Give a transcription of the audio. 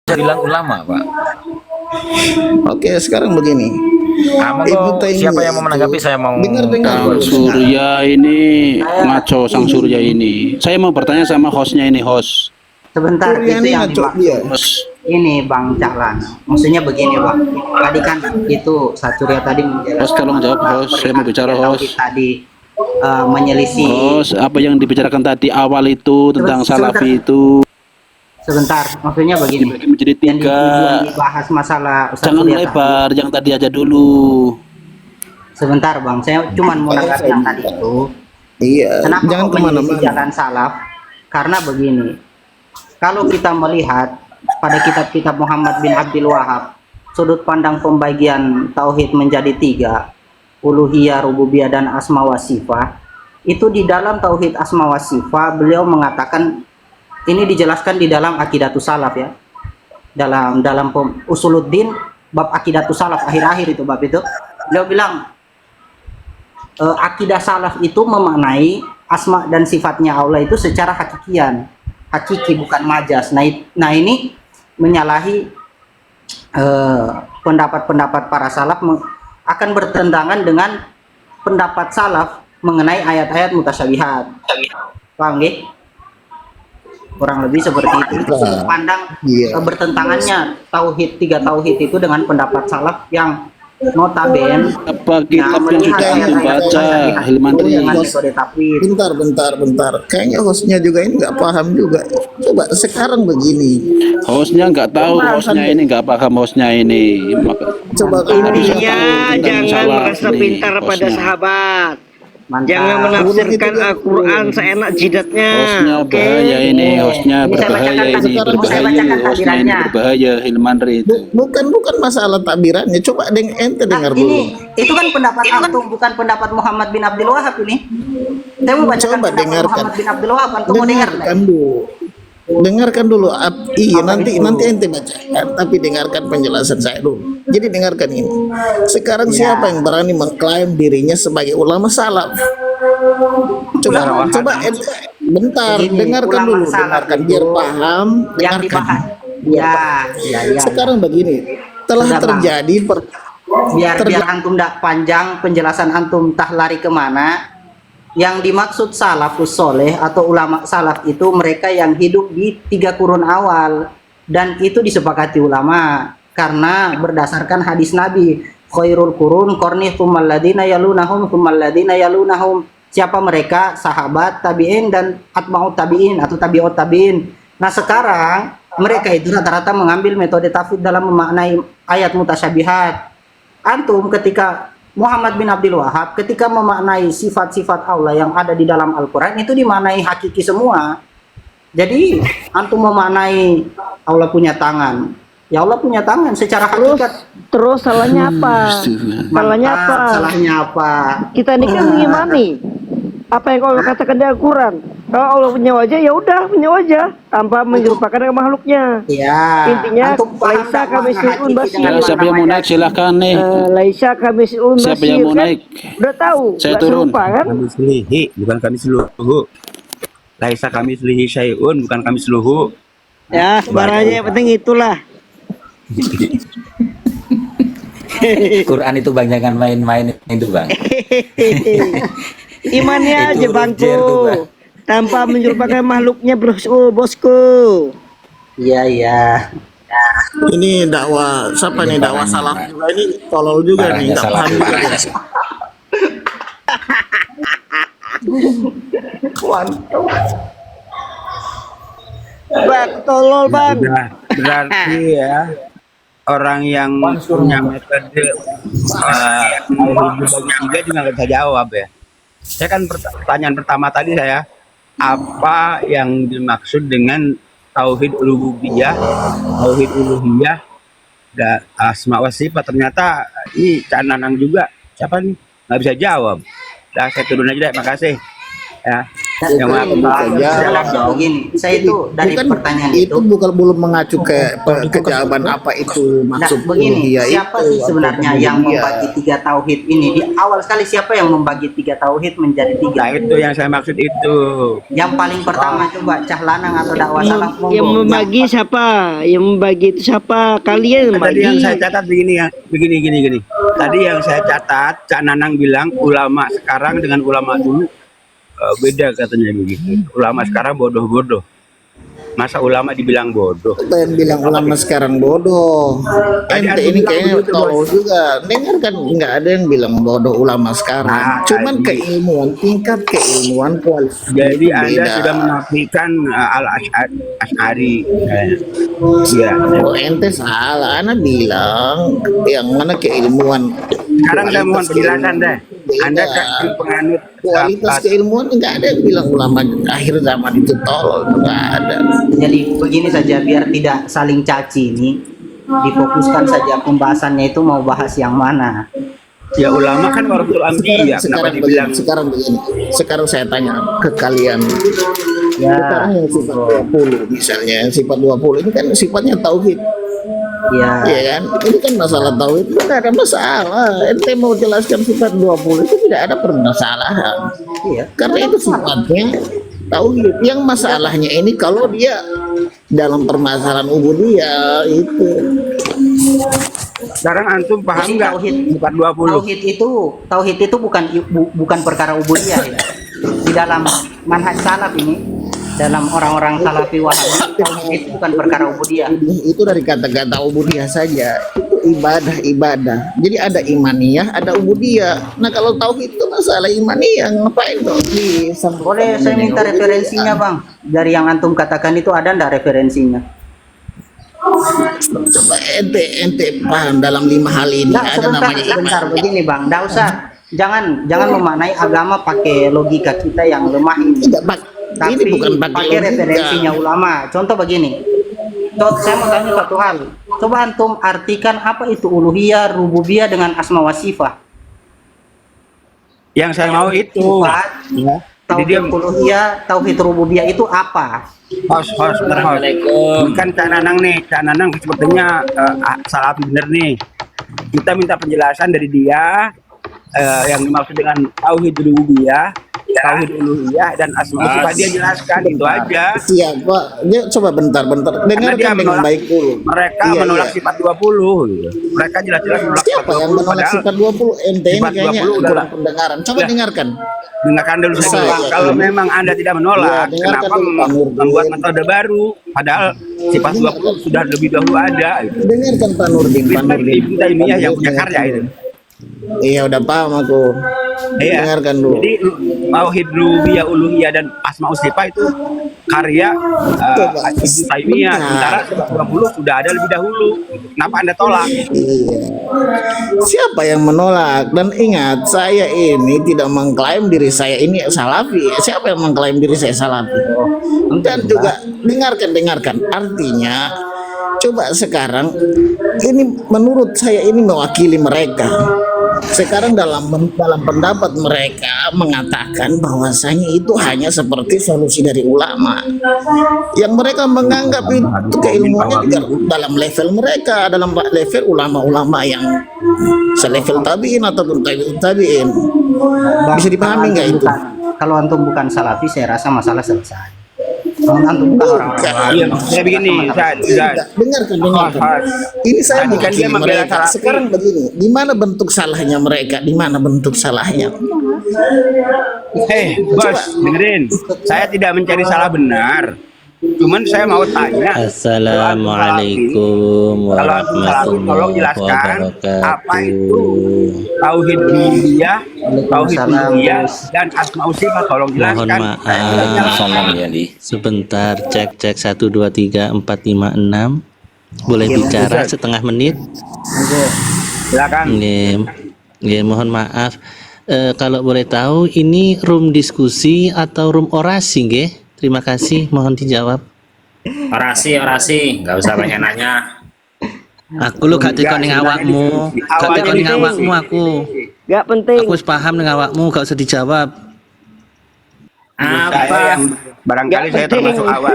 bilang ulama, Pak. Oke, sekarang begini. Monggo, siapa yang mau menanggapi? Saya mau dengar Sang dulu. Surya ini ngaco, Sang Surya ini. Saya mau bertanya sama hostnya ini, host. Sebentar, Surya itu ini yang ngaco dimaksud dia. Host. ini Bang Caklan. Maksudnya begini Bang, tadi kan itu Satria tadi menjelaskan Host, tolong jawab, host. Saya mau bicara, host. tadi menyelisih. Host, apa yang dibicarakan tadi awal itu tentang Salafi itu Sebentar, maksudnya begini. dibagi menjadi Yang tiga. dibahas masalah Ustaz Jangan Surya lebar, yang tadi aja dulu. Sebentar Bang, saya cuma mau menanggapi yang tadi itu. Iya, Kenapa jangan kok menyelisih kemana-mana. jalan salaf? Karena begini, kalau kita melihat pada kitab-kitab Muhammad bin Abdul Wahab, sudut pandang pembagian tauhid menjadi tiga, uluhiyah, rububiyah, dan asma wa sifat, itu di dalam tauhid asma wa sifat beliau mengatakan, ini dijelaskan di dalam Aqidatus Salaf ya, dalam Usuluddin bab Aqidatus Salaf akhir-akhir itu bab itu, beliau bilang akidah salaf itu memaknai asma dan sifatnya Allah itu secara hakikian, hakiki bukan majas. Nah ini menyalahi pendapat-pendapat para salaf, akan bertentangan dengan pendapat salaf mengenai ayat-ayat mutasyabihat. Paham nggih? Kurang lebih seperti itu. Sudut pandang bertentangannya tiga tauhid itu dengan pendapat salaf yang notaben Apa kitab yang sudah antum baca, Hilmandri? dengan metode tafwid. Bentar. Kayaknya hostnya juga ini nggak paham juga. Coba sekarang begini. Hostnya nggak tahu, hostnya ini nggak paham, hostnya ini. Coba Intinya tentang jangan salah merasa nih, pintar pada hostnya. sahabat. Mantap. Jangan menafsirkan Al-Quran seenak jidatnya. Hostnya Oke. bahaya ini, hostnya Ini saya berbahaya bacakan ini, tadi. Saya berbahaya, bacakan hostnya ini takbirannya. berbahaya, Hilmandri itu. bukan masalah takbirannya. Coba ente dengar dulu. Ini itu kan pendapat antum, bukan pendapat Muhammad bin Abdul Wahab ini. Saya mau bacakan Coba pendapat dengarkan. Muhammad bin Abdul Wahab, antum mau dengar? Dengarkan dulu. Iya, nanti ente bacakan, tapi dengarkan penjelasan saya dulu. Jadi dengarkan ini. Sekarang siapa yang berani mengklaim dirinya sebagai ulama salaf? Coba bentar, Begini, dengarkan ulama dulu, salaf dengarkan itu biar paham, yang dengarkan. dibahas. Ya. Sekarang begini, telah Sudah, Bang. terjadi Biar antum tidak panjang penjelasan antum tah lari kemana. Yang dimaksud salafus soleh atau ulama salaf itu mereka yang hidup di 3 kurun awal, dan itu disepakati ulama karena berdasarkan hadis Nabi, khairul qurun qarni tsummal ladina yalunahum tsummal ladina yalunahum. Siapa mereka? Sahabat, tabi'in, dan atba'ut tabi'in atau tabi'ut tabi'in. Nah sekarang mereka itu rata-rata mengambil metode tafsir dalam memaknai ayat mutasyabihat. Antum ketika Muhammad bin Abdul Wahab ketika memaknai sifat-sifat Allah yang ada di dalam Al-Quran itu dimaknai hakiki semua. Jadi antum memaknai Allah punya tangan, ya Allah punya tangan secara hakikat. Terus salahnya apa? Salahnya Mantap, apa? salahnya apa? Kita ini kan mengimani apa yang Allah katakan di Al-Quran. Kalau Allah punya wajah, ya udah punya wajah tanpa menyerupakan dengan makhluknya. Ya, Intinya, antum paham laisa tak kami makna syai'un hakiki basir. dengan Ya, siapa yang mau makna naik silahkan nih. Laisa kami syai'un Siapa basir, yang mau kan? naik? Udah tahu. Saya nggak turun. serupa, kan? Kami selihi, bukan kami seluruh. Laisa kami selihi syai'un, bukan kami seluruh. Ya, sebarangnya yang penting itulah. Quran itu Bang, jangan main-main itu Bang. Imannya Itu aja urusan bangku, tuh, Bang. tanpa menyerupakan makhluknya, bosku. Iya. ini dakwah siapa nih, dakwah salaf juga ini tolol juga nih, Parahnya nggak salah paham juga. juga dia. Bang, tolol bang. Berarti ya orang yang punya metode bagi tiga juga nggak bisa jawab ya. Saya kan pertanyaan pertama tadi saya, apa yang dimaksud dengan tauhid rububiyah, tauhid uluhiyah, dan asma wa sifat? Ternyata ini Cananang juga. Siapa nih? Nggak bisa jawab. Dah saya turun aja deh, makasih. Ya. Yang maha Bukan pembalas. saja. Begini, saya itu dari Bukan, pertanyaan itu bukan belum mengacu ke jawaban apa itu Nah, maksud begini, uluhiyah siapa itu, sih sebenarnya atau yang rububiyah. membagi tiga tauhid ini? Di awal sekali siapa yang membagi tiga tauhid menjadi tiga? Nah itu yang saya maksud itu. Yang paling pertama coba Cah Lanang atau dakwah salam Yang monggo. membagi siapa? Yang membagi itu siapa? Kalian yang Kan tadi yang membagi. saya catat begini ya, begini. Tadi yang saya catat, Cak Nanang bilang ulama sekarang dengan ulama dulu beda katanya begitu. Ulama sekarang bodoh-bodoh. Masa ulama dibilang bodoh? Apa yang bilang ulama sekarang bodoh? Tadi Ente aku ini bilang kayaknya begitu, tolol juga. Dengar kan nggak ada yang bilang bodoh ulama sekarang. Nah, Cuman tadi. keilmuan, tingkat keilmuan kualitas Jadi itu Anda beda. sudah menafikan al-Ash'ari. Iya. Oh ente salah, Ana bilang yang mana keilmuan. Sekarang saya mohon Kualitas penjelasan keilmuan deh. Anda beda. kan penganut Kualitas keilmuan nggak ada yang bilang ulama akhir zaman itu tolol, nggak ada. Jadi begini saja biar tidak saling caci ini, difokuskan saja pembahasannya itu mau bahas yang mana. ya ulama kan warasul anbiya. Kenapa dibilang sekarang saya tanya ke kalian. Ya, Sekarang yang sifat 20 misalnya, yang sifat 20 ini kan sifatnya tauhid. ya. Iya kan? Ini kan masalah tauhid, itu tidak ada masalah. Ente mau jelaskan sifat 20 itu tidak ada permasalahan. Iya. Karena itu sifatnya tauhid. Yang masalahnya ini kalau dia dalam permasalahan ubudiyah itu. sekarang antum paham Jadi nggak sifat 20? Tauhid itu bukan perkara ubudiyah ya. Di dalam manhaj salaf ini, dalam orang-orang salafi wahabi, tauhid itu bukan perkara ubudiyah. Itu dari kata-kata ubudiyah saja. Itu ibadah. Jadi ada imaniyah, ada ubudiyah. Nah kalau tauhid itu masalah imaniyah, ngapain dong? Boleh saya minta referensinya bang? Dari yang antum katakan itu ada ndak referensinya? Coba ente paham dalam 5 hal ini ada namanya Sebentar iman. begini bang, ndak usah. Jangan memaknai agama pakai logika kita yang lemah ini. Tidak pak, ini Tapi bukan pakai pakai referensinya logika. ulama. Contoh begini. Saya mau tanya satu hal. Coba antum artikan apa itu uluhiyah, rububiyah dengan asma wa sifat. Yang saya mau itu. Sifat, Ya. Jadi dia tauhid uluhiyah, tauhid rububiyah itu apa? host. Bukan Cak Nanang nih. Cak Nanang sepertinya salafi bener nih. Kita minta penjelasan dari dia yang dimaksud dengan tauhid rububiyah, tauhid uluhiyah dan asma wa sifat. Dia jelaskan itu aja. Siapa? Dia coba bentar. Karena dia Dengarkan dengan menolak, baik dulu. mereka Iya, menolak iya. sifat 20 gitu. Mereka jelas-jelas menolak Siapa yang menolak padahal sifat 20? Ente ini sifat kayaknya 20 udah- kurang pendengaran. Coba udah. dengarkan. dengarkan dulu saya Saya, dulu. Kalau iya. memang Anda tidak menolak, Iya, dengarkan kenapa dulu, Pak Nurdin. membuat metode baru? Padahal sifat 20 sudah lebih dahulu ada gitu. Dengarkan Pak Nurdin. Ibnu Taimiyah yang punya karya itu. Iya udah paham aku. Iya. Dengarkan dulu. Jadi tauhid rububiyah, uluhiyah dan asma sifat itu karya Coba, Ibnu Taimiyah. bentar. Sementara sifat 20 sudah ada lebih dahulu. Kenapa Anda tolak? Iya. Siapa yang menolak? Dan ingat, saya ini tidak mengklaim diri saya ini salafi. Siapa yang mengklaim diri saya salafi? Dan juga dengarkan. Artinya, coba sekarang ini menurut saya ini mewakili mereka. Sekarang dalam pendapat mereka mengatakan bahwasanya itu hanya seperti solusi dari ulama yang mereka menganggap itu keilmuannya juga dalam level mereka, dalam level ulama-ulama yang selevel tabiin ataupun tabiin. Bisa dipahami nggak itu? Kalau antum bukan salafi, saya rasa masalah selesai. Kalau antum bukan orang-orang Iya, saya begini, Zat. Dengarkan. Ini saya Tadi kan dia mewakili membela mereka. salafi. Sekarang begini, di mana bentuk salahnya mereka? Di mana bentuk salahnya? Bos, dengerin. Saya tidak mencari salah benar. Cuman saya mau tanya. Assalamualaikum Kalau antum salafi, tolong warahmatullahi jelaskan apa itu wabarakatuh. tauhid rububiyah, tauhid uluhiyah dan asma sifat. Tolong Mohon jelaskan. maaf. Sombong ya di. Sebentar, cek 1 2 3 4 5 6. Boleh bicara setengah menit? Silakan. Nggih, mohon maaf. Kalau boleh tahu ini room diskusi atau room orasi nggih? Terima kasih, mohon dijawab. Orasi, nggak usah banyak nanya. Aku lu gak tekon ning awakmu. Gak tekon ning awakmu aku. Gak penting. Aku wis paham ning awakmu, gak usah dijawab. menurut saya Apa? yang barangkali Nggak saya penting. termasuk awal